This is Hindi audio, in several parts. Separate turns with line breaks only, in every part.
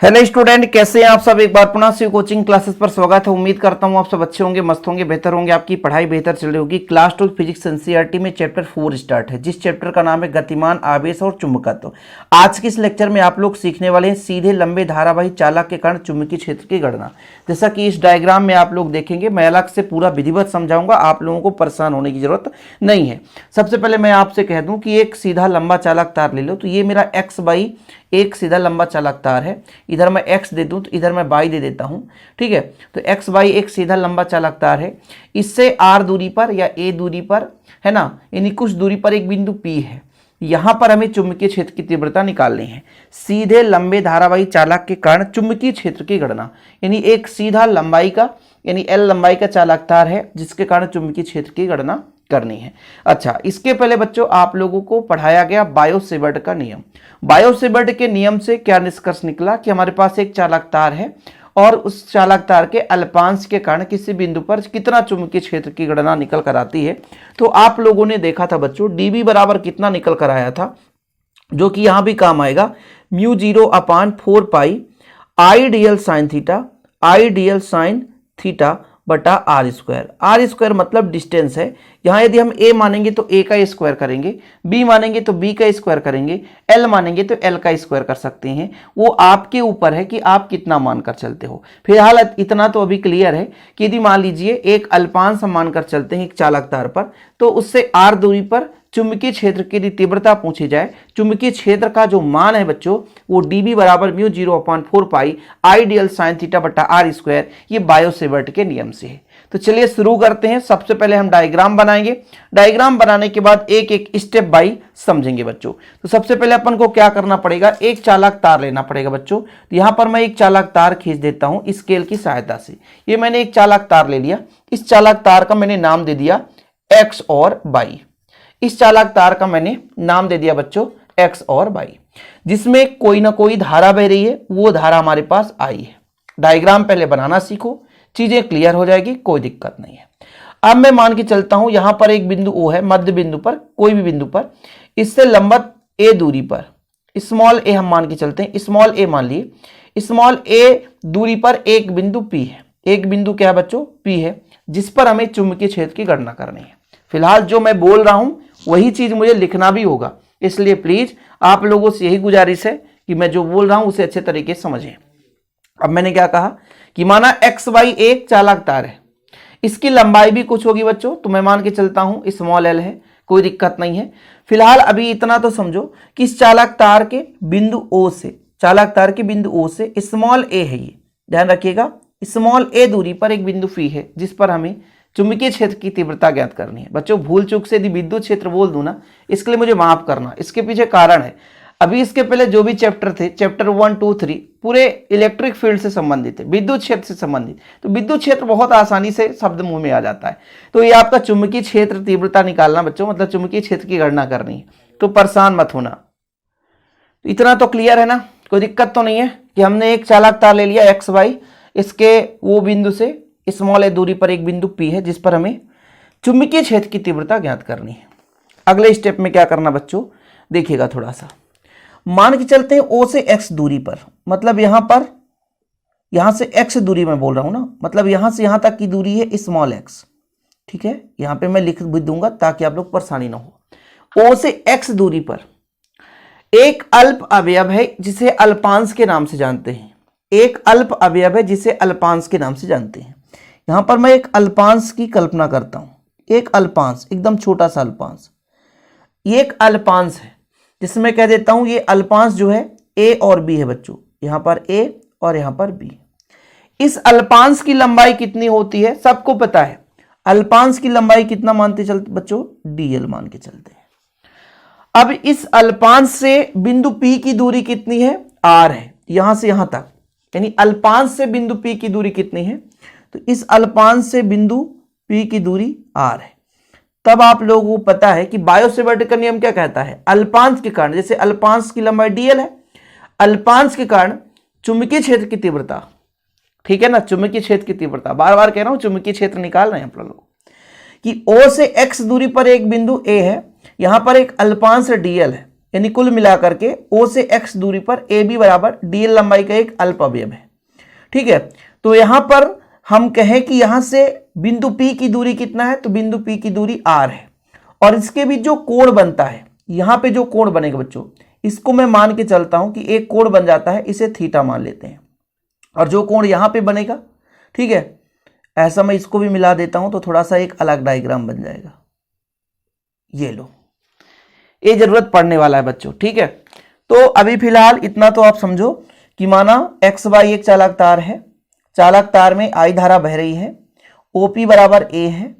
हेलो स्टूडेंट, कैसे हैं आप सब। एक बार पुनः से कोचिंग क्लासेस पर स्वागत है। उम्मीद करता हूं आप सब अच्छे होंगे, मस्त होंगे, बेहतर होंगे, आपकी पढ़ाई बेहतर चल रही होगी। क्लास 12 फिजिक्स एनसीईआरटी में चैप्टर 4 स्टार्ट है, जिस चैप्टर का नाम है गतिमान, आवेश और चुंबकत्व। आज के इस लेक्चर में आप लोग सीखने वाले हैं सीधे लंबे धारावाही चालक के कारण चुंबकीय क्षेत्र की गणना। जैसा कि इस डायग्राम में आप लोग देखेंगे, मैं अलग से पूरा विधिवत समझाऊंगा, आप लोगों को परेशान होने की जरूरत नहीं है। सबसे पहले मैं आपसे कह दूं कि एक सीधा लंबा चालक तार ले लो, तो ये मेरा x बाई एक सीधा लंबा चालक तार है। इधर मैं x दे दूं तो इधर मैं y दे देता हूं, ठीक है। तो x बाई एक सीधा लंबा चालक तार है। इससे r दूरी पर या a दूरी पर, है ना, यानी कुछ दूरी पर एक बिंदु P है। यहां पर हमें चुंबकीय क्षेत्र की तीव्रता निकालनी है। सीधे लंबे धारावाही चालक के कारण चुंबकीय क्षेत्र की गणना, यानी एक सीधा लंबाई का यानी L लंबाई का चालक तार है, जिसके कारण चुंबकीय क्षेत्र की गणना करनी है। अच्छा, इसके पहले बच्चों आप लोगों को पढ़ाया गया बायो-सेवर्ट का नियम। बायो-सेवर्ट के नियम से क्या निष्कर्ष निकला कि हमारे पास एक चालक तार है और उस चालक तार के अल्पांश के कारण किसी बिंदु पर कितना चुंबकीय क्षेत्र की गणना निकल कर आती है। तो आप लोगों ने देखा था बच्चों, dB बराबर कितना निकल कर आया था, जो कि यहां भी काम आएगा, μ0/4 पाई आई डीएल साइन थीटा बटा आर स्क्वायर मतलब डिस्टेंस है। यहां यदि हम a मानेंगे तो a का स्क्वायर करेंगे, b मानेंगे तो b का स्क्वायर करेंगे, l मानेंगे तो l का स्क्वायर कर सकते हैं। वो आपके ऊपर है कि आप कितना मानकर चलते हो। फिलहाल इतना तो अभी क्लियर है कि यदि मान लीजिए एक अल्पांश हम मानकर चलते हैं एक चालक तार पर, तो उससे r दूरी पर चुंबकीय क्षेत्र की तीव्रता पूछी जाए, चुंबकीय क्षेत्र का जो मान है बच्चों वो dB बराबर μ0/4 पाई आई डीएल साइन थीटा बटा आर स्क्वायर, ये बायो-सेवर्ट के नियम से है। तो चलिए शुरू करते हैं। सबसे पहले हम डायग्राम बनाएंगे, डायग्राम बनाने के बाद एक एक स्टेप बाई समझेंगे बच्चों। तो सबसे पहले अपन को क्या करना पड़ेगा, एक चालक तार लेना पड़ेगा बच्चों। तो यहां पर मैं एक चालक तार खींच देता हूं स्केल की सहायता से। ये मैंने एक चालक तार ले लिया, इस चालक तार का मैंने नाम दे दिया x और y। इस चालक तार का मैंने नाम दे दिया बच्चों x और y, जिसमें कोई ना कोई धारा बह रही है, वो धारा हमारे पास I है। डायग्राम पहले बनाना सीखो, चीजें क्लियर हो जाएगी, कोई दिक्कत नहीं है। अब मैं मान के चलता हूं यहां पर एक बिंदु O है, मध्य बिंदु पर, कोई भी बिंदु पर, इससे लंबवत a दूरी पर, स्मॉल a हम मान के चलते हैं, स्मॉल a मान लिए, स्मॉल a दूरी पर एक बिंदु P है। एक बिंदु क्या है बच्चों, P है, जिस पर हमें चुंबकीय क्षेत्र की गणना करनी है। फिलहाल जो मैं बोल रहा हूं वही चीज मुझे लिखना भी होगा, इसलिए प्लीज आप लोगों से यही गुजारिश है कि मैं जो बोल रहा हूं उसे अच्छे तरीके से समझें। अब मैंने क्या कहा कि माना x बाई एक चालक तार है, इसकी लंबाई भी कुछ होगी बच्चों, तो मैं मान के चलता हूं स्मॉल l है, कोई दिक्कत नहीं है। फिलहाल अभी इतना तो समझो कि इस चालक तार के बिंदु O से, चालक तार के बिंदु O से स्मॉल a है, ये ध्यान रखिएगा, स्मॉल a दूरी पर एक बिंदु P है, जिस पर हमें चुंबकीय क्षेत्र की तीव्रता ज्ञात करनी है। बच्चों भूल चूक से यदि विद्युत क्षेत्र बोल दूं ना, इसके लिए मुझे माफ करना, इसके पीछे कारण है। अभी इसके पहले जो भी चैप्टर थे, चैप्टर 1, 2, 3 पूरे इलेक्ट्रिक फील्ड से संबंधित है, विद्युत क्षेत्र से संबंधित। तो विद्युत क्षेत्र बहुत आसानी से शब्द मुंह में आ जाता है। तो ये आपका चुंबकीय क्षेत्र तीव्रता निकालना बच्चों, मतलब चुंबकीय क्षेत्र की गणना करनी है, तो परेशान मत होना। तो इतना तो क्लियर है ना, कोई दिक्कत तो नहीं है कि हमने एक चालक तार ले लिया x y, इसके वो बिंदु से स्मॉल a दूरी पर एक बिंदु P है, जिस पर हमें चुंबकीय क्षेत्र की तीव्रता ज्ञात करनी है। अगले स्टेप में क्या करना बच्चों, देखिएगा थोड़ा सा। मान के चलते हैं O से x दूरी पर, मतलब यहां से x दूरी में बोल रहा हूं ना, मतलब यहां से यहां तक की दूरी है स्मॉल x, ठीक है। यहां पे मैं लिख भी दूंगा ताकि आप लोग परेशानी ना हो। O से x दूरी पर एक अल्प अवयव है जिसे अल्पांश के नाम से जानते हैं, एक अल्प अवयव है जिसे अल्पांश के नाम से जानते हैं। यहां पर मैं एक अल्पांश की कल्पना करता हूं, एक अल्पांश, एकदम छोटा सा अल्पांश। ये एक अल्पांश है जिसमें कह देता हूं ये अल्पांश जो है a और b है बच्चों, यहां पर a और यहां पर b। इस अल्पांश की लंबाई कितनी होती है सबको पता है, अल्पांश की लंबाई कितना मानते चलते बच्चों, dl मान के चलते हैं। अब इस अल्पांश से बिंदु P की दूरी कितनी है, r है, यहां से यहां तक, यानी अल्पांश से बिंदु P की दूरी कितनी है, तो इस अल्पांश से बिंदु P की दूरी r है। तब आप लोगों को पता है कि बायो-सेवर्ट का नियम क्या कहता है, अल्पांश के कारण, जैसे अल्पांश की लंबाई dl है, अल्पांश के कारण चुंबकीय क्षेत्र की तीव्रता, ठीक है ना, चुंबकीय क्षेत्र की तीव्रता, बार बार कह रहा हूं चुंबकीय क्षेत्र निकाल रहे हैं आप लोग कि O से x दूरी पर एक बिंदु A है, यहां पर एक अल्पांश dl है, यानी कुल मिलाकर के O से X दूरी पर AB बराबर DL लंबाई का एक अल्प अवयव है। ठीक है, तो यहां पर हम कहें कि यहां से बिंदु P की दूरी कितना है, तो बिंदु P की दूरी R है, और इसके बीच जो कोण बनता है, यहां पे जो कोण बनेगा बच्चों, इसको मैं मान के चलता हूं कि एक कोण बन जाता है, इसे थीटा मान लेते हैं, और जो कोण यहां पे बनेगा, ठीक है, ऐसा मैं इसको भी मिला देता हूं तो थोड़ा सा एक अलग डायग्राम बन जाएगा। ये लो, ये जरूरत पड़ने वाला है बच्चों। ठीक है, तो अभी फिलहाल इतना तो आप समझो कि माना एक्स वाई एक चालक तार है, चालक तार में आई धारा बह रही है, OP बराबर A है।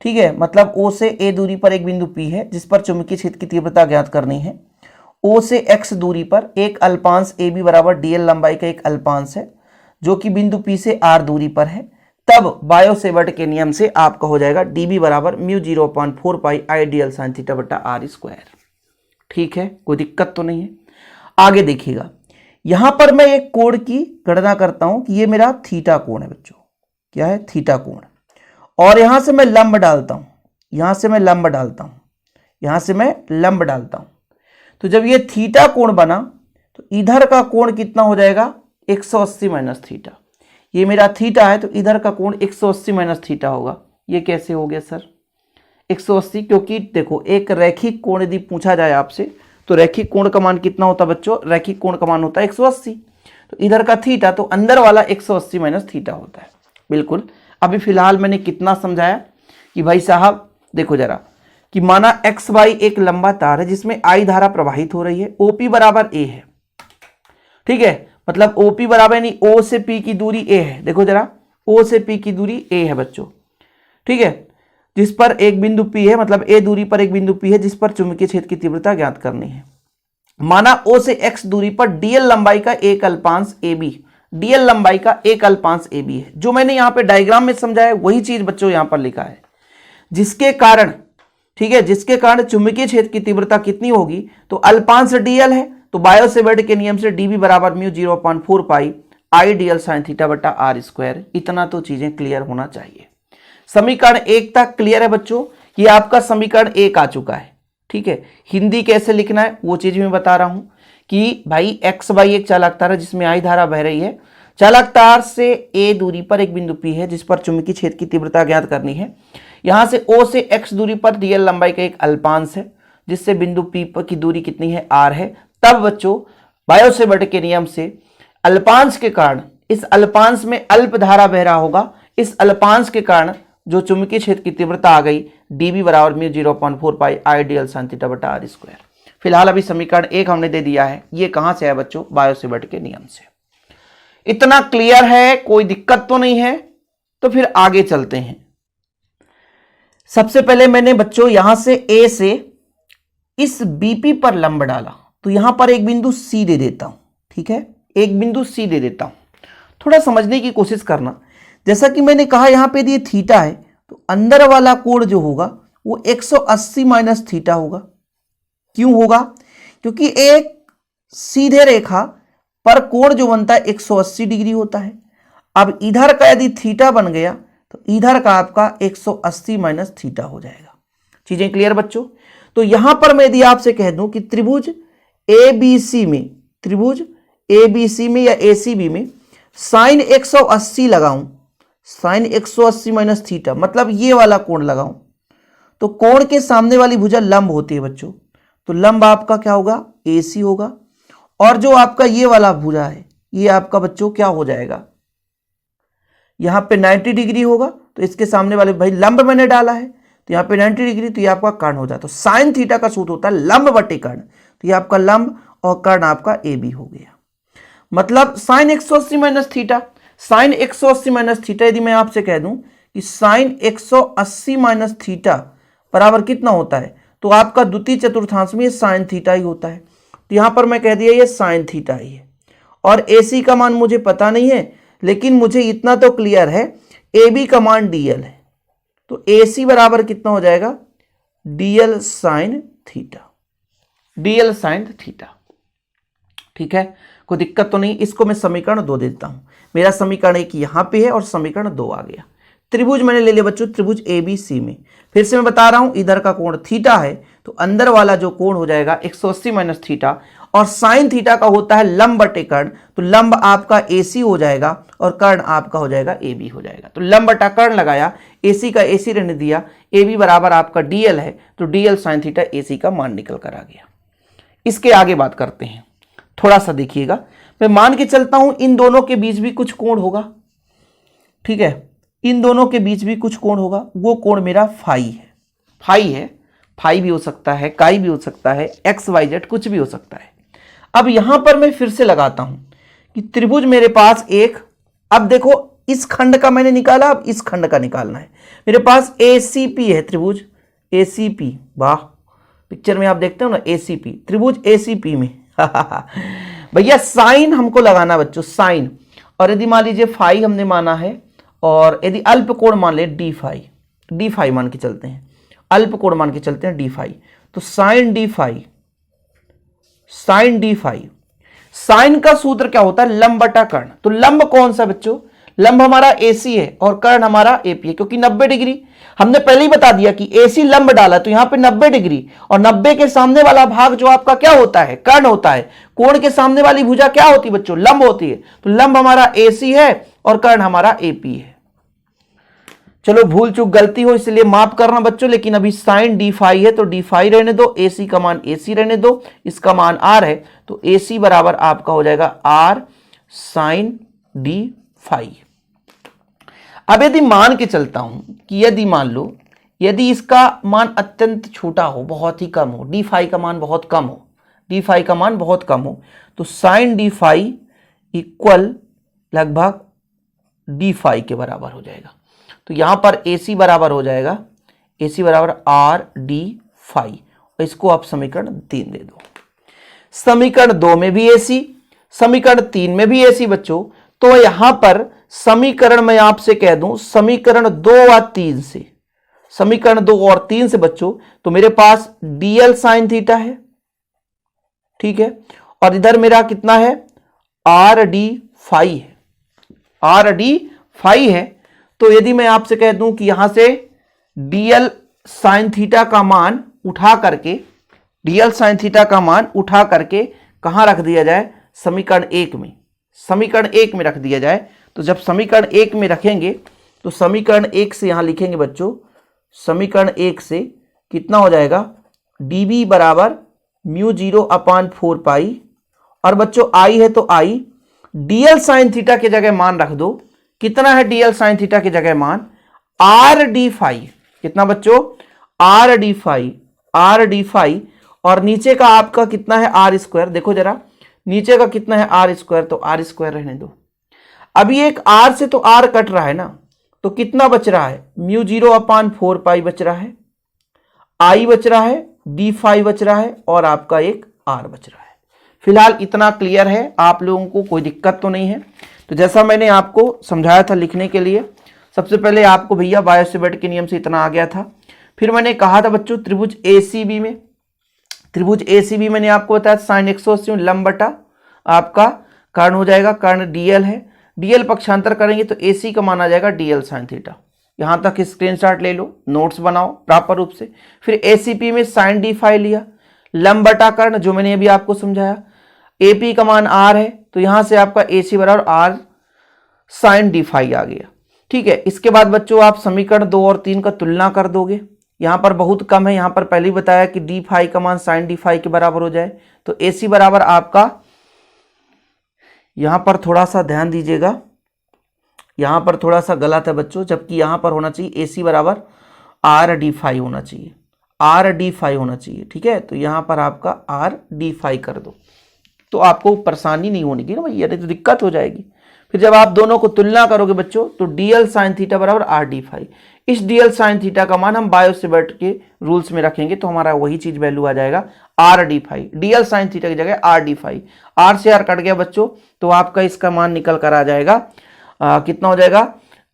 ठीक है, मतलब O से A दूरी पर एक बिंदु P है जिस पर चुंबकीय क्षेत्र की तीव्रता ज्ञात करनी है। O से X दूरी पर एक अल्पांश AB बराबर DL लंबाई का एक अल्पांश है जो कि बिंदु P से R दूरी पर है। तब बायो सेवर्ट के नियम से आपका हो जाएगा dB बराबर μ0/4 पाई IDL sin थीटा बटा R स्क्वायर। ठीक है, कोई दिक्कत तो नहीं है। आगे देखिएगा, यहां पर मैं एक कोण की गणना करता हूं कि ये मेरा थीटा कोण है बच्चों। क्या है? थीटा कोण। और यहां से मैं लंब डालता हूं, यहां से मैं लंब डालता हूं, यहां से मैं लंब डालता हूं। तो जब ये थीटा कोण बना तो इधर का कोण कितना हो जाएगा? 180 माइनस थीटा। ये मेरा थीटा है तो इधर का कोण 180 माइनस थीटा होगा। ये कैसे हो गया सर 180? क्योंकि देखो एक रैखिक कोण यदि पूछा जाए आपसे तो रैखिक कोण का मान कितना होता है बच्चों? रैखिक कोण का मान होता है 180। तो इधर का थीटा तो अंदर वाला 180 माइनस थीटा होता है। बिल्कुल। अभी फिलहाल मैंने कितना समझाया कि भाई साहब देखो जरा कि माना एक्स वाई एक लंबा तार है जिसमें आई धारा प्रवाहित हो रही है, OP बराबर A है। ठीक है, मतलब OP बराबर यानी O से P की दूरी A है। देखो जरा O से P की दूरी A है बच्चों। ठीक है, जिस पर एक बिंदु P है, मतलब A दूरी पर एक बिंदु P है जिस पर चुंबकीय क्षेत्र की तीव्रता ज्ञात करनी है। माना O से X दूरी पर DL लंबाई का एक अल्पांश AB, DL लंबाई का एक अल्पांश AB है। जो मैंने यहां पे डायग्राम में समझाया वही चीज बच्चों यहां पर लिखा है, जिसके कारण, ठीक है, जिसके कारण चुंबकीय क्षेत्र की तीव्रता कितनी होगी? तो अल्पांश DL है, तो बायो सेवर्ट के नियम से dB बराबर μ0/4 पाई IDL sin थीटा बटा R स्क्वायर। इतना तो चीजें क्लियर होना चाहिए। समीकरण 1 तक क्लियर है बच्चों? ये आपका समीकरण 1 आ चुका है। ठीक है, हिंदी कैसे लिखना है वो चीज मैं बता रहा हूं कि भाई एक्स वाई एक चालक तार है जिसमें आई धारा बह रही है। चालक तार से A दूरी पर एक बिंदु P है जिस पर चुंबकीय क्षेत्र की तीव्रता ज्ञात करनी है। यहां से O से X दूरी पर DL लंबाई का एक अल्पांश है जिससे बिंदु P की दूरी कितनी है? R है। तब बच्चों बायो सेवर्ट के नियम से अल्पांश के कारण, इस अल्पांश में अल्प धारा बह रहा होगा, इस अल्पांश के कारण जो चुंबकीय क्षेत्र की तीव्रता आ गई dB बराबर μ0/4 पाई IDL sin थीटा बटा R स्क्वायर। फिलहाल अभी समीकरण 1 हमने दे दिया है। ये कहां से है बच्चों? बायो सेवर्ट के नियम से। इतना क्लियर है? कोई दिक्कत तो नहीं है? तो फिर आगे चलते हैं। सबसे पहले मैंने बच्चों यहां से A से इस BP पर लंब डाला, तो यहां पर एक बिंदु C दे देता हूं। ठीक है, एक बिंदु C दे देता हूं। थोड़ा समझने की कोशिश करना। जैसा कि मैंने कहा यहां पे ये थीटा है तो अंदर वाला कोण जो होगा वो 180 माइनस थीटा होगा। क्यों होगा? क्योंकि एक सीधे रेखा पर कोण जो बनता है 180 डिग्री होता है। अब इधर का यदि थीटा बन गया तो इधर का आपका 180 माइनस थीटा हो जाएगा। चीजें क्लियर बच्चों? तो यहां पर मैं यदि आपसे कह दूं कि त्रिभुज ABC में, त्रिभुज ABC में या ACB में साइन 180 लगाऊं, साइन 180 माइनस थीटा, मतलब ये वाला कोण लगाऊं, तो कोण के सामने वाली भुजा लंब होती है बच्चों। तो लंब आपका क्या होगा? AC होगा। और जो आपका ये वाला भुजा है ये आपका बच्चों क्या हो जाएगा? यहां पे 90 डिग्री होगा। तो इसके सामने वाले, भाई लंब मैंने डाला है तो यहां पे 90 डिग्री, तो ये आपका कर्ण हो जाता है। तो साइन थीटा का सूत्र होता है लंब बटे कर्ण। तो ये आपका लंब और कर्ण आपका AB हो गया। मतलब sine 180 minus theta, sine 180 minus theta यदि मैं आपसे कह दूं कि साइन 180 माइनस थीटा बराबर कितना होता है, तो आपका द्वितीय चतुर्थांश में साइन थीटा ही होता है। तो यहां पर मैं कह दिया ये साइन थीटा ही है। और AC का मान मुझे पता नहीं है, लेकिन मुझे इतना तो क्लियर है AB का मान DL है। तो AC बराबर कितना हो जाएगा? DL sine theta, DL sine theta. ठीक है, कोई दिक्कत तो नहीं? इसको मैं समीकरण 2 देता हूं। मेरा समीकरण 1 यहां पे है और समीकरण 2 आ गया। त्रिभुज मैंने ले लिया बच्चों, त्रिभुज ABC में। फिर से मैं बता रहा हूं इधर का कोण थीटा है तो अंदर वाला जो कोण हो जाएगा 180 माइनस थीटा, और साइन थीटा का होता है लंब बटे कर्ण, तो लंब आपका AC हो जाएगा और कर्ण आपका हो जाएगा AB हो जाएगा। तो लंब बटा कर्ण लगाया, AC का AC रहने दिया, AB बराबर आपका DL है, तो DL साइन थीटा AC का मान निकल कर आ गया। इसके आगे बात करते हैं, थोड़ा सा देखिएगा। मैं मान के चलता हूं इन दोनों के बीच भी कुछ कोण होगा, ठीक है, इन दोनों के बीच भी कुछ कोण होगा, वो कोण मेरा फाई है। फाई है, फाई भी हो सकता है, काई भी हो सकता है, XYZ कुछ भी हो सकता है। अब यहां पर मैं फिर से लगाता हूं कि त्रिभुज मेरे पास एक, अब देखो इस खंड का मैंने निकाला, अब इस खंड का निकालना है। मेरे पास ACP है त्रिभुज ACP, वाह, पिक्चर में आप देखते हो ना ACP, त्रिभुज ACP में भैया साइन हमको लगाना बच्चों, साइन, और यदि मान लीजिए फाई हमने माना है, और यदि अल्प कोण मान ले डी फाई मान के चलते हैं, अल्प कोण मान के चलते हैं डी फाई, तो sine d phi, sine d phi. Sine का सूत्र क्या होता है? लंब बटा कर्ण। तो लंब कौन सा बच्चों? लंब हमारा AC है और कर्ण हमारा AP है, क्योंकि 90 डिग्री हमने पहले ही बता दिया कि AC लंब डाला तो यहां पे 90 डिग्री, और 90 के सामने वाला भाग जो आपका क्या होता है? कर्ण होता है। कोण के सामने वाली भुजा क्या होती है बच्चों? लंब होती है। तो लंब हमारा AC है और कर्ण हमारा AP है। चलो भूल चूक गलती हो इसलिए माफ करना बच्चों, लेकिन अभी साइन डी फाई है तो डी फाई रहने दो, AC का मान AC रहने दो, इसका मान R है, तो AC बराबर आपका हो जाएगा R साइन डी फाई। अब यदि मान के चलता हूं कि यदि मान लो यदि इसका मान अत्यंत छोटा हो, बहुत ही कम हो, डी फाई का मान बहुत कम हो, डी फाई का मान बहुत कम हो, तो साइन डी फाई इक्वल लगभग डी फाई के बराबर हो जाएगा। तो यहां पर AC बराबर हो जाएगा, AC बराबर R डी फाई, और इसको आप समीकरण 3 दे दो। समीकरण 2 में भी AC, समीकरण 3 में भी AC बच्चों। तो यहां पर समीकरण मैं आपसे कह दूं, समीकरण 2 और 3 से, समीकरण 2 और 3 से बच्चों, तो मेरे पास DL साइन थीटा है, ठीक है, और इधर मेरा कितना है? R डी फाई है, R डी फाई है। तो यदि मैं आपसे कह दूं कि यहां से DL साइन थीटा का मान उठा करके, DL साइन थीटा का मान उठा करके कहां रख दिया जाए? समीकरण 1 में, समीकरण 1 में रख दिया जाए। तो जब समीकरण 1 में रखेंगे तो समीकरण 1 से यहां लिखेंगे बच्चों, समीकरण 1 से कितना हो जाएगा? dB बराबर म्यू 0/4 पाई, और बच्चों I है तो I, DL साइन थीटा की जगह मान रख दो, कितना है DL साइन थीटा की जगह मान? R डी फाई, कितना बच्चों? R d phi, R d phi, और नीचे का आपका कितना है? R square. देखो जरा नीचे का कितना है? R स्क्वायर, तो R स्क्वायर रहने दो। अभी एक R से तो R कट रहा है ना, तो कितना बच रहा है? म्यू 0/4 पाई बच रहा है, I बच रहा है, डी फाई बच रहा है, और आपका एक R बच रहा है। फिलहाल इतना क्लियर है, आप लोगों को कोई दिक्कत तो नहीं है? तो जैसा मैंने आपको समझाया था लिखने के लिए, सबसे पहले आपको भैया बायो-सेवर्ट के नियम से इतना आ गया था। फिर मैंने कहा था बच्चों त्रिभुज ACB में, त्रिभुज ACB मैंने आपको बताया साइन 180 लंब बटा आपका कर्ण हो जाएगा, कर्ण DL है, DL पक्षांतर करेंगे तो AC का मान आ जाएगा DL साइन थीटा। यहां तक स्क्रीनशॉट ले लो, नोट्स बनाओ प्रॉपर रूप से। फिर ACP में साइन डी फाई लिया, लंब बटा कर्ण जो मैंने अभी आपको समझाया, AP का मान R है, तो यहां से आपका AC बराबर R साइन डी फाई आ गया, ठीक है। इसके बाद बच्चों आप समीकरण 2 और 3 का तुलना कर दोगे, यहां पर बहुत कम है, यहां पर पहले ही बताया कि डी फाई का मान साइन डी फाई के बराबर हो जाए, तो AC बराबर आपका, यहां पर थोड़ा सा ध्यान दीजिएगा, यहां पर थोड़ा सा गलत है बच्चों, जबकि यहां पर होना चाहिए AC बराबर R डी फाई होना चाहिए, R डी फाई होना चाहिए, ठीक है। तो यहां पर आपका R डी फाई कर दो, तो आपको परेशानी नहीं होनी ना भैया, नहीं तो दिक्कत हो जाएगी। फिर जब आप दोनों को तुलना करोगे बच्चों, तो DL साइन थीटा बराबर R डी फाई, इस DL साइन थीटा का मान हम बायो-सेवर्ट के रूल्स में रखेंगे तो हमारा वही चीज वैल्यू आ जाएगा R d phi, DL sine theta की जगह R डी फाई, R से R कट गया बच्चों, तो आपका इसका मान निकल कर आ जाएगा कितना हो जाएगा?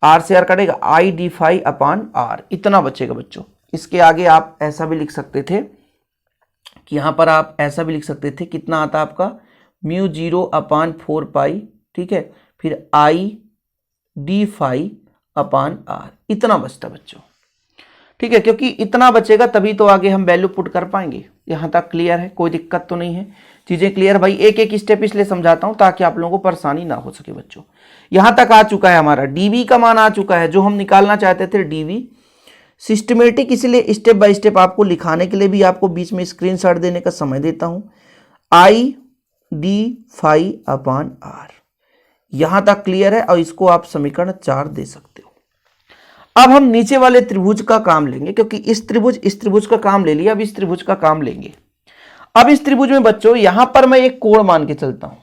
R से R कटेगा I d phi upon R, इतना बचेगा बच्चों। इसके आगे आप ऐसा भी लिख सकते थे कि यहां पर आप ऐसा भी लिख सकते थे, कितना आता आपका? म्यू 0/4 पाई, ठीक है, फिर I d phi upon R, इतना बचता बच्चों। ठीक है, क्योंकि इतना बचेगा तभी तो आगे हम वैल्यू पुट कर पाएंगे। यहां तक क्लियर है, कोई दिक्कत तो नहीं है, चीजें क्लियर भाई। एक एक स्टेप इसलिए समझाता हूं ताकि आप लोगों को परेशानी ना हो सके बच्चों। यहां तक आ चुका है हमारा डीवी का मान आ चुका है, जो हम निकालना चाहते थे डीवी। सिस्टमेटिक इसलिए स्टेप बाय स्टेप आपको लिखाने के लिए भी आपको बीच में स्क्रीनशॉट देने का समय देता हूं। I d phi upon R, यहां तक क्लियर है, और इसको आप समीकरण 4 दे सकते हो। अब हम नीचे वाले त्रिभुज का काम लेंगे, क्योंकि इस त्रिभुज का काम ले लिया, अब इस त्रिभुज का काम लेंगे। अब इस त्रिभुज में बच्चों यहां पर मैं एक कोण मान के चलता हूं,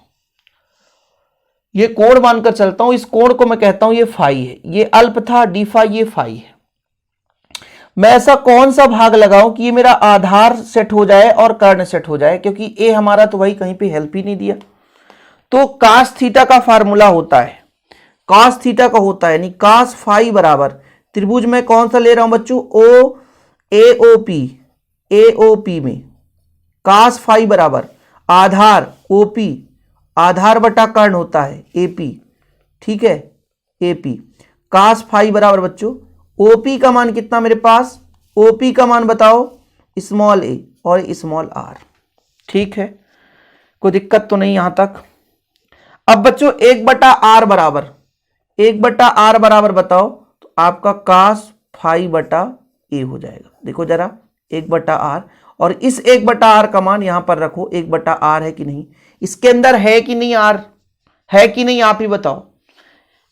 ये कोण मानकर चलता हूं, इस कोण को मैं कहता हूं ये फाई है, ये अल्प था डी फाई, ये फाई है। मैं ऐसा कौन सा भाग लगाऊं कि ये मेरा आधार सेट हो जाए और कर्ण सेट हो जाए, क्योंकि ए हमारा तो भाई कहीं पे हेल्प ही नहीं दिया। तो कास थीटा का फार्मूला होता है, कास थीटा का होता है, यानी कास फाई बराबर त्रिभुज में कौन सा ले रहा हूं बच्चों, ओ एओपी में कास फाई बराबर आधार ओपी, आधार बटा कर्ण होता है एपी, ठीक है, एपी। कास फाई बराबर बच्चों ओपी का मान कितना मेरे पास, ओपी का मान बताओ, स्मॉल ए और स्मॉल आर, ठीक है, कोई दिक्कत तो नहीं यहां तक। अब बच्चों 1/r बराबर, 1/r बराबर बताओ, तो आपका कास फाई बटा ए हो जाएगा। देखो जरा 1/r, और इस 1/r का मान यहां पर रखो, 1/r है कि नहीं, इसके अंदर है कि नहीं, आर है कि नहीं, आप ही बताओ।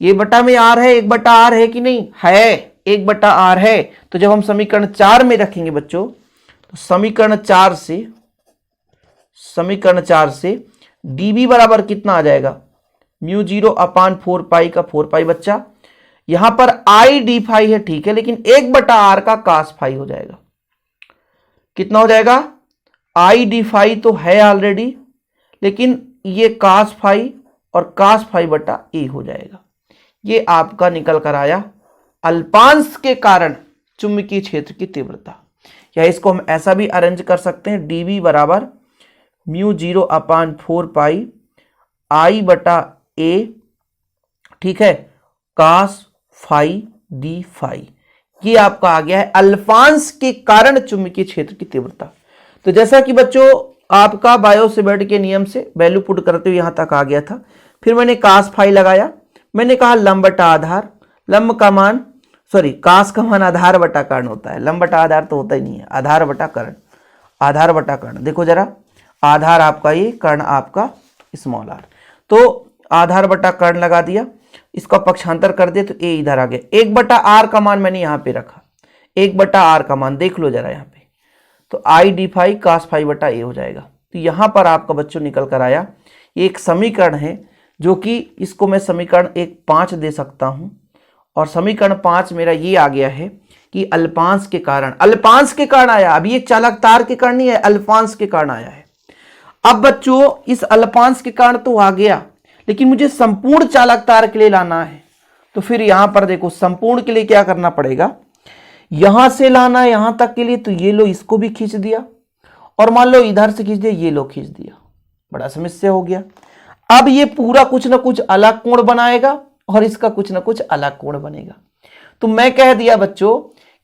ये बटा में आर है, 1/r है कि नहीं है, 1/r है। तो जब हम समीकरण 4 में रखेंगे बच्चों, तो समीकरण 4 से dv बराबर कितना आ जाएगा, म्यू 0 अपान 4 पाई का 4 पाई। बच्चा यहां पर आई डी फाई है, ठीक है, लेकिन 1/r का कास फाई हो जाएगा। कितना हो जाएगा, आई डी फाई तो है ऑलरेडी, लेकिन ये कास फाई और कास फाई बटा ए हो जाएगा। ये आपका निकल कर आया अल्पांश के कारण चुंबकीय क्षेत्र की तीव्रता। या इसको हम ऐसा भी अरेंज कर सकते हैं, dv बराबर म्यू 0 अपान 4 पाई आई बटा ए, ठीक है, कास फाई डी फाई। ये आपका आ गया है अल्पांश के कारण चुंबकीय क्षेत्र की तीव्रता। तो जैसा कि बच्चों आपका बायो-सेवर्ट के नियम से वैल्यू पुट करते हुए यहां तक आ गया था, फिर मैंने कास फाई लगाया, मैंने कहा लंब बटा आधार, लंब का मान कास का मान आधार बटा कर्ण होता है, लंब बटा आधार तो होता ही नहीं है, आधार बटा कर्ण, आधार बटा कर्ण। देखो जरा, आधार आपका ये, कर्ण आपका स्मॉल आर, तो आधार बटा कर्ण लगा दिया, इसका पक्षांतर कर दिया तो ए इधर आ गया। 1/r का मान मैंने यहां पे रखा, 1/r का मान देख लो जरा यहां पे, तो I d phi cos phi बटा ए हो जाएगा। तो यहां पर आपका बच्चों निकल कर आया, ये एक समीकरण है, जो कि इसको मैं समीकरण 5 दे सकता हूं, और समीकरण 5 मेरा ये आ गया है कि अल्पांश के कारण आया। अभी ये चालक तार के कारण नहीं है, अल्पांश के कारण आया है। अब बच्चों इस अल्पांश के कारण तो आ गया, लेकिन मुझे संपूर्ण चालक तार के लिए लाना है, तो फिर यहां पर देखो संपूर्ण के लिए क्या करना पड़ेगा, यहां से लाना है यहां तक के लिए, तो ये लो इसको भी खींच दिया, और मान लो इधर से खींच दिया, ये लो खींच दिया, बड़ा समस्या हो गया। अब ये पूरा कुछ ना कुछ अलग कोण बनाएगा, और इसका कुछ ना कुछ अलग कोण बनेगा। तो मैं कह दिया बच्चों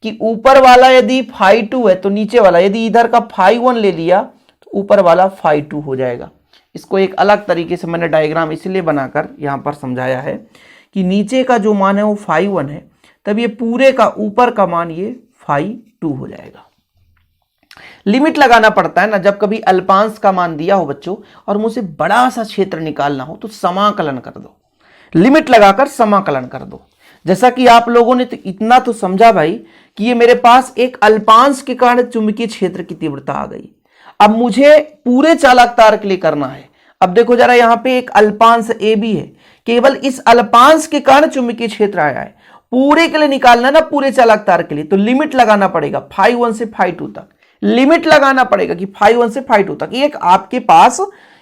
कि ऊपर वाला यदि फाई 2 है, तो नीचे वाला यदि इधर का फाई 1 ले लिया, तो ऊपर वाला फाई 2 हो जाएगा। इसको एक अलग तरीके से मैंने डायग्राम इसलिए बनाकर यहां पर समझाया है कि नीचे का जो मान है वो फाई 1 है, तब ये पूरे का ऊपर का मान ये फाई 2 हो जाएगा। लिमिट लगाना पड़ता है ना, जब कभी अल्पांश का मान दिया हो बच्चों और मुझसे बड़ा सा क्षेत्र निकालना हो, तो समाकलन कर दो, लिमिट लगाकर समाकलन कर दो। जैसा कि आप लोगों ने तो इतना तो समझा भाई कि ये मेरे पास एक अल्पांश के कारण चुंबकीय क्षेत्र की तीव्रता आ गई। अब मुझे पूरे चालक तार के लिए करना है। अब देखो जरा, यहां पे एक अल्पांश ए भी है, केवल इस अल्पांश के कारण चुंबकीय क्षेत्र आया है, पूरे के लिए निकालना ना, पूरे चालक तार के लिए, तो लिमिट लगाना पड़ेगा फाई 1 से फाई 2 तक, लिमिट लगाना पड़ेगा कि फाई 1 से फाई 2 तक। ये आपके पास,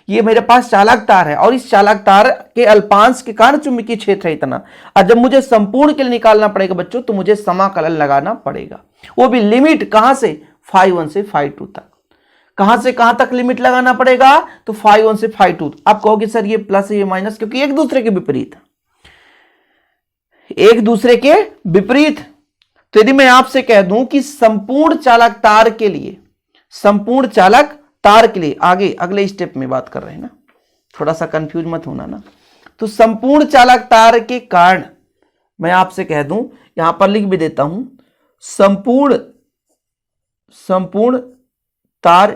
ये मेरे पास चालक तार है, और इस चालक तार के अल्पांश के कारण चुंबकीय क्षेत्र है इतना। और जब मुझे संपूर्ण के लिए निकालना पड़ेगा बच्चों, तो मुझे समाकलन लगाना पड़ेगा, वो भी लिमिट कहां से, फाई 1 से फाई 2 तक। कहां से कहां तक लिमिट लगाना पड़ेगा, तो फाई 1 से फाई 2। आप कहोगे सर ये प्लस है ये माइनस, क्योंकि एक दूसरे के विपरीत, एक दूसरे के विपरीत। तो यदि मैं आपसे कह दूं कि संपूर्ण चालक तार के लिए, संपूर्ण चालक तार के लिए, आगे अगले स्टेप में बात कर रहे हैं ना, थोड़ा सा कंफ्यूज मत होना ना। तो संपूर्ण चालक तार के कारण मैं आपसे कह दूं, यहां पर लिख भी देता हूं, संपूर्ण तार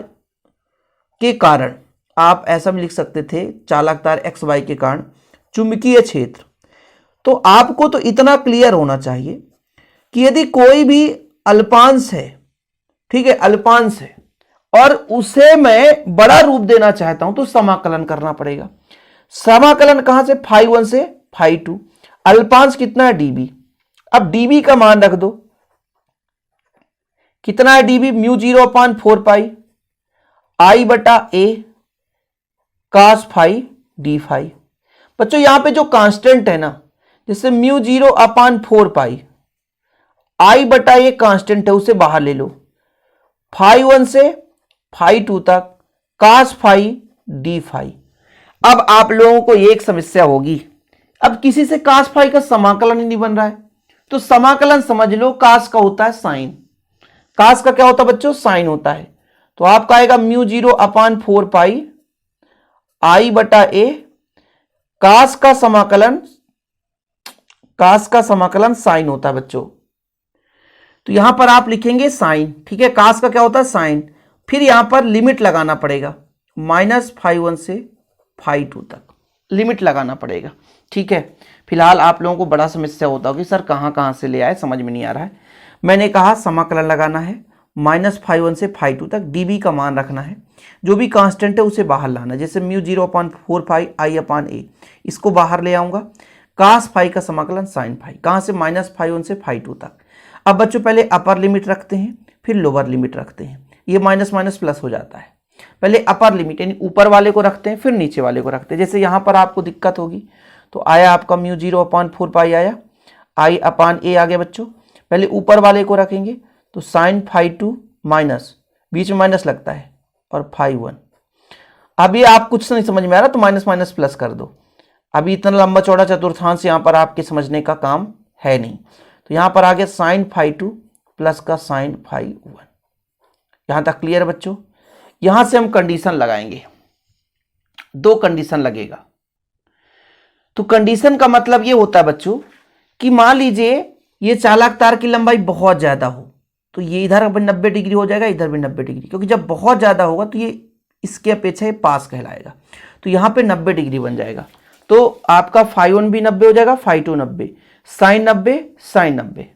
के कारण, आप ऐसा भी लिख सकते थे चालक तार एक्स वाई के कारण चुंबकीय क्षेत्र। तो आपको तो इतना क्लियर होना चाहिए कि यदि कोई भी अल्पांश है, ठीक है, अल्पांश है, और उसे मैं बड़ा रूप देना चाहता हूं तो समाकलन करना पड़ेगा। समाकलन कहां से, फाई 1 से फाई 2। अल्पांश कितना है, डीबी। अब डीबी का मान रख दो, कितना है डीबी, म्यू 0/4 पाई आई बटा ए कास फाई डी फाई। बच्चों यहां पे जो कांस्टेंट है ना, जैसे म्यू 0/4 पाई आई बटा ए कांस्टेंट है, उसे बाहर ले लो, फाई 1 से फाई 2 तक कास फाई डी फाई। अब आप लोगों को एक समस्या होगी, अब किसी से कास फाई का समाकलन ही नहीं बन रहा है, तो समाकलन समझ लो कास का होता है साइन। कास का क्या होता है बच्चों, साइन होता है। तो आपका आएगा म्यू 0/4 पाई आई बटा ए, कास का समाकलन साइन होता है बच्चों। तो यहां पर आप लिखेंगे साइन, ठीक है, कास का क्या होता है साइन। फिर यहां पर लिमिट लगाना पड़ेगा, माइनस फाई 1 से फाई 2 तक लिमिट लगाना पड़ेगा, ठीक है। फिलहाल आप लोगों को बड़ा समस्या होता होगा कि सर कहां से ले आए, समझ में नहीं आ रहा है। मैंने कहा समाकलन लगाना है, माइनस फाई 1 से फाई 2 तक, डीबी का मान रखना है, जो भी कांस्टेंट है उसे बाहर लाना है। जैसे म्यू 0/4 फाई आई अपान ए, इसको बाहर ले आऊंगा, कास फाई का समाकलन साइन फाई, कहां से, माइनस फाई 1 से फाई 2 तक। अब बच्चों पहले अपर लिमिट रखते हैं, फिर लोअर लिमिट रखते हैं, ये माइनस माइनस प्लस हो जाता है। पहले अपर लिमिट यानी ऊपर वाले को रखते हैं, फिर नीचे वाले को रखते हैं। जैसे यहां पर आपको दिक्कत होगी, तो आया आपका म्यू 0/4 पाई आया, आई अपान ए आ गया बच्चों। पहले ऊपर वाले को रखेंगे तो साइन फाई 2 माइनस, बीच में माइनस लगता है, और फाई 1। अभी आप कुछ नहीं समझ में आ रहा तो माइनस माइनस प्लस कर दो। अभी इतना लंबा चौड़ा चतुर्थांश यहां पर आपके समझने का काम है नहीं। तो यहां पर आ गया साइन फाई 2 प्लस का साइन फाई 1। यहां तक क्लियर है बच्चों। यहां से हम कंडीशन लगाएंगे, दो कंडीशन लगेगा। तो कंडीशन का मतलब ये होता है बच्चों कि मान लीजिए ये चालक तार की लंबाई बहुत ज्यादा हो, तो ये इधर 90 डिग्री हो जाएगा, इधर भी 90 डिग्री, क्योंकि जब बहुत ज्यादा होगा तो ये इसके अपेक्षा ये पास कहलाएगा। तो यहां पे 90 डिग्री बन जाएगा। तो आपका फाई 1 भी 90 हो जाएगा, फाई 2 90, साइन 90 साइन 90,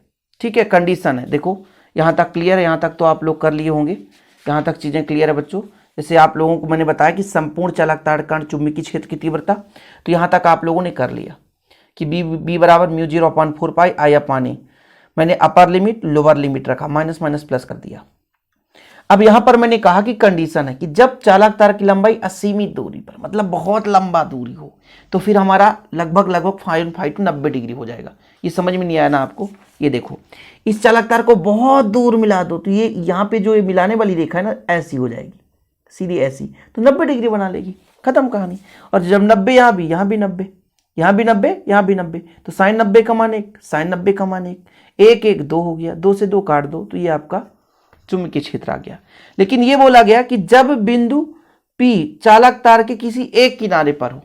ठीक है। कंडीशन है, देखो यहां तक क्लियर है, यहां तक तो आप लोग कर लिए होंगे, यहां तक चीजें क्लियर है बच्चों। जैसे आप लोगों को मैंने बताया कि संपूर्ण चालक तार कण चुंबकीय क्षेत्र की तीव्रता, तो यहां तक आप लोगों ने कर लिया कि बी बराबर म्यू 0/4 पाई आई अपान ए। मैंने अपर लिमिट लोअर लिमिट रखा, माइनस माइनस प्लस कर दिया। अब यहां पर मैंने कहा कि कंडीशन है कि जब चालक तार की लंबाई असीमित दूरी पर, मतलब बहुत लंबा दूरी हो, तो फिर हमारा लगभग फाई 1 फाई 2 90 डिग्री हो जाएगा। ये समझ में नहीं आया ना आपको। ये देखो इस चालक तार को बहुत दूर मिला दो, तो ये यहाँ पे जो ये मिलाने वाली रेखा है ना, ऐसी हो जाएगी, सीधी ऐसी, तो 90 डिग्री बना लेगी, खत्म कहानी। और जब 90 यहाँ भी 90, यहाँ भी 90, यहाँ भी 90, तो साइन 90 का मान 1, साइन 90 का मान 1, 1 2 हो गया, 2 से 2 काट दो, तो ये आपका चुंबकीय क्षेत्र आ गया। लेकिन ये बोला गया कि जब बिंदु P चालक तार के किसी एक किनारे पर हो,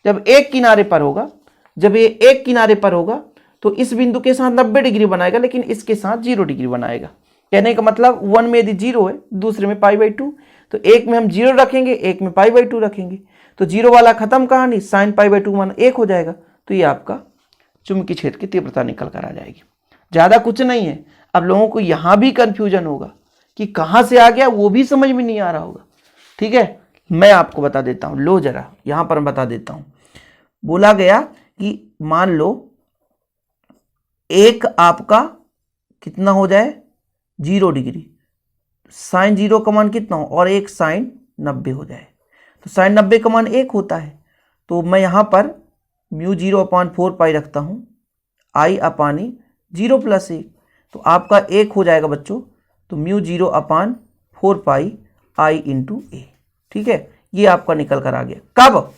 जब एक किनारे पर होगा, जब ये एक किनारे पर होगा तो इस बिंदु के साथ 90 डिग्री बनाएगा, लेकिन इसके साथ 0 डिग्री बनाएगा। कहने का मतलब 1 में यदि 0 है, दूसरे में π/2, तो एक में हम 0 रखेंगे, एक में π/2 रखेंगे, तो 0 वाला खत्म कहानी, साइन π/2 मान 1 हो जाएगा। तो ये आपका चुंबकीय क्षेत्र की तीव्रता निकल कर आ जाएगी। ज्यादा कुछ नहीं है। अब लोगों को यहां भी कंफ्यूजन होगा कि कहां से आ गया, वो भी समझ में नहीं आ रहा होगा, ठीक है। मैं आपको बता देता हूं, लो जरा यहां पर बता देता हूं। बोला गया कि मान लो एक आपका कितना हो जाए 0 डिग्री, साइन 0 का मान कितना हो, और एक साइन 90 हो जाए, तो साइन 90 का मान 1 होता है। तो मैं यहां पर म्यू 0/4 पाई रखता हूं, आई अपानी 0 + 1, तो आपका 1 हो जाएगा बच्चों। तो म्यू 0/4 पाई आई इंटू ए, ठीक है। ये आपका निकल कर आ गया। कब?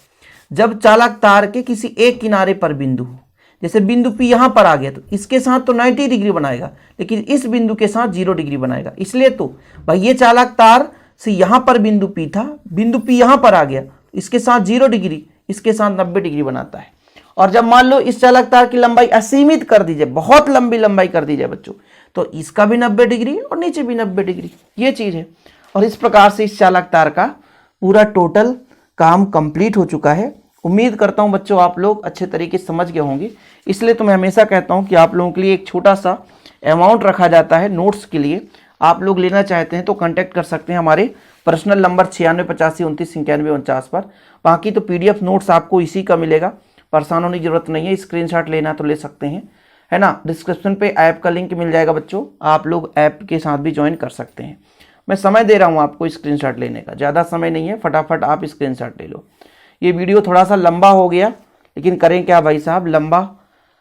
जब चालक तार के किसी एक किनारे पर बिंदु हो। जैसे बिंदु P यहाँ पर आ गया तो इसके साथ तो 90 डिग्री बनाएगा, लेकिन इस बिंदु के साथ 0 डिग्री बनाएगा। इसलिए तो भाई ये चालक तार से यहाँ पर बिंदु P था, बिंदु P यहाँ पर आ गया, इसके साथ 0 डिग्री, इसके साथ 90 डिग्री बनाता है। और जब मान लो इस चालक तार की लंबाई असीमित कर दी जाए, बहुत लंबी लंबाई कर दी जाए बच्चों, तो इसका भी 90 डिग्री और नीचे भी 90 डिग्री, ये चीज़ है। और इस प्रकार से इस चालक तार का पूरा टोटल काम कंप्लीट हो चुका है। उम्मीद करता हूं बच्चों आप लोग अच्छे तरीके से समझ गए होंगे। इसलिए तो मैं हमेशा कहता हूं कि आप लोगों के लिए एक छोटा सा अमाउंट रखा जाता है नोट्स के लिए। आप लोग लेना चाहते हैं तो कांटेक्ट कर सकते हैं हमारे पर्सनल नंबर 9685299149 पर। बाकी तो PDF नोट्स आपको इसी का मिलेगा, परेशान होने की जरूरत नहीं है। स्क्रीनशॉट लेना तो ले सकते हैं, है ना। डिस्क्रिप्शन पे ऐप का लिंक मिल जाएगा बच्चों, आप लोग ऐप के साथ भी ज्वाइन कर सकते हैं। मैं समय दे रहा हूँ आपको स्क्रीनशॉट लेने का, ज़्यादा समय नहीं है, फटाफट आप स्क्रीनशॉट ले लो। ये वीडियो थोड़ा सा लंबा हो गया, लेकिन करें क्या भाई साहब, लंबा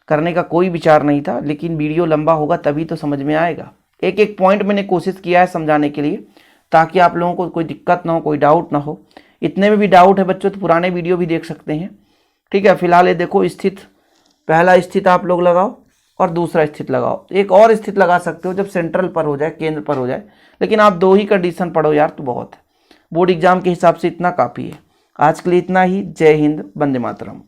करने का कोई विचार नहीं था, लेकिन वीडियो लंबा होगा तभी तो समझ में आएगा। एक एक पॉइंट मैंने कोशिश किया है समझाने के लिए, ताकि आप लोगों को कोई दिक्कत ना हो, कोई डाउट ना हो। इतने में भी डाउट है बच्चों तो पुराने वीडियो भी देख सकते हैं, ठीक है। फिलहाल ये देखो स्थित, पहला स्थित आप लोग लगाओ और दूसरा स्थित लगाओ। एक और स्थित लगा सकते हो जब सेंट्रल पर हो जाए, केंद्र पर हो जाए, लेकिन आप 2 ही कंडीशन पढ़ो यार तो बहुत है। बोर्ड एग्जाम के हिसाब से इतना काफ़ी है। आज के लिए इतना ही। जय हिंद, वंदे मातरम।